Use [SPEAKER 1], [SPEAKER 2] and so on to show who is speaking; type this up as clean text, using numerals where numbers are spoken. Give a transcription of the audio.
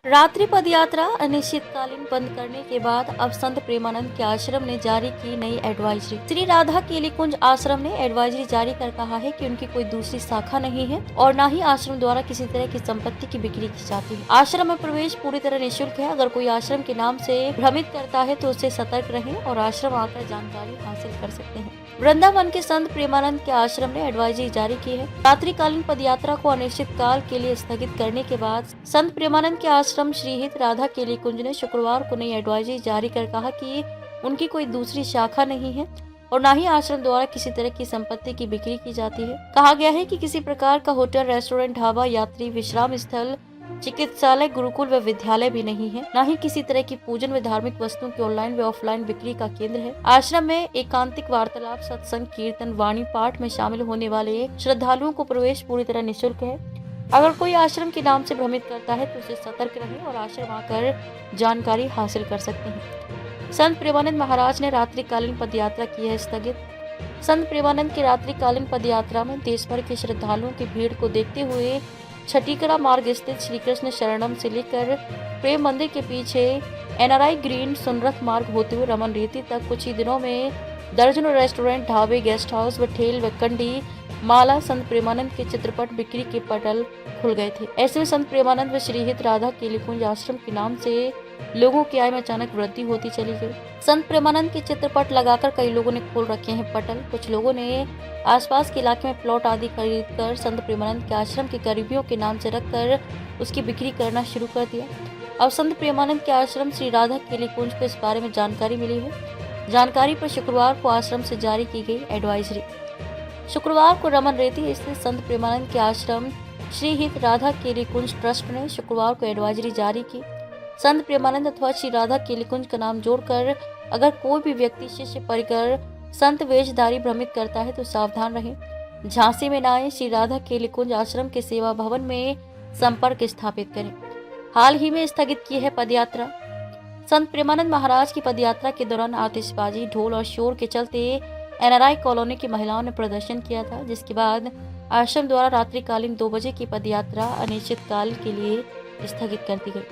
[SPEAKER 1] रात्रि पदयात्रा अनिश्चितकालीन बंद करने के बाद अब संत प्रेमानंद के आश्रम ने जारी की नई एडवाइजरी। श्री राधा केली कुंज आश्रम ने एडवाइजरी जारी कर कहा है कि उनकी कोई दूसरी शाखा नहीं है और न ही आश्रम द्वारा किसी तरह की संपत्ति की बिक्री की जाती है। आश्रम में प्रवेश पूरी तरह निःशुल्क है। अगर कोई आश्रम के नाम से भ्रमित करता है तो उससे सतर्क रहें और आश्रम आकर जानकारी हासिल कर सकते हैं। वृंदावन के संत प्रेमानंद के आश्रम ने एडवाइजरी जारी की है। रात्रिकालीन पदयात्रा को अनिश्चित काल के लिए स्थगित करने के बाद संत प्रेमानंद के आश्रम श्रीहित राधा केली कुंज ने शुक्रवार को नई एडवाइजरी जारी कर कहा कि उनकी कोई दूसरी शाखा नहीं है और न ही आश्रम द्वारा किसी तरह की संपत्ति की बिक्री की जाती है। कहा गया है कि किसी प्रकार का होटल, रेस्टोरेंट, ढाबा, यात्री विश्राम स्थल, चिकित्सालय, गुरुकुल व विद्यालय भी नहीं है। न ही किसी तरह की पूजन व धार्मिक वस्तुओं की ऑनलाइन व ऑफलाइन बिक्री का केंद्र है। आश्रम में एकांतिक वार्तालाप, सत्संग, कीर्तन, वाणी पाठ में शामिल होने वाले श्रद्धालुओं को प्रवेश पूरी तरह निःशुल्क है। अगर कोई आश्रम के नाम से भ्रमित करता है तो उसे सतर्क रहें और आश्रम आकर जानकारी हासिल कर सकते हैं। संत प्रेमानंद महाराज ने रात्रिकालीन पदयात्रा की है स्थगित। संत प्रेमानंद की रात्रिकालीन पदयात्रा में देश भर के श्रद्धालुओं की भीड़ को देखते हुए छठीकरा मार्ग स्थित श्री कृष्ण शरणम से लेकर प्रेम मंदिर के पीछे NRI ग्रीन सुनरथ मार्ग होते हुए रमन रेती तक कुछ ही दिनों में दर्जनों रेस्टोरेंट, ढाबे, गेस्ट हाउस व ठेल व कंडी माला संत प्रेमानंद के चित्रपट बिक्री के पटल खुल गए थे। ऐसे में संत प्रेमानंद व श्रीहित राधा केली कुंज आश्रम के नाम से लोगों की आय में अचानक वृद्धि होती चली गई। संत प्रेमानंद के चित्रपट लगाकर कई लोगों ने खोल रखे हैं पटल। कुछ लोगों ने आसपास के इलाके में प्लॉट आदि खरीदकर संत प्रेमानंद के आश्रम के करीबियों के नाम से रखकर उसकी बिक्री करना शुरू कर दिया। अब संत प्रेमानंद के आश्रम श्री राधा केली कुंज को इस बारे में जानकारी मिली है। जानकारी पर शुक्रवार को आश्रम से जारी की गई एडवाइजरी। शुक्रवार को रमन रेती स्थित संत प्रेमानंद के आश्रम श्री हित राधा केली कुंज ट्रस्ट ने शुक्रवार को एडवाइजरी जारी की। संत प्रेमानंद अथवा श्री राधा केली कुंज का नाम जोड़कर अगर कोई भी व्यक्ति, शिष्य, परिकर, संत वेशधारी भ्रमित करता है तो सावधान रहें। झांसी में न आए। श्री राधा केली कुंज आश्रम के सेवा भवन में संपर्क स्थापित करें। हाल ही में स्थगित की है पदयात्रा। संत प्रेमानंद महाराज की पदयात्रा के दौरान आतिशबाजी, ढोल और शोर के चलते NRI कॉलोनी की महिलाओं ने प्रदर्शन किया था, जिसके बाद आश्रम द्वारा रात्रिकालीन 2 बजे की पदयात्रा अनिश्चित काल के लिए स्थगित कर दी गई।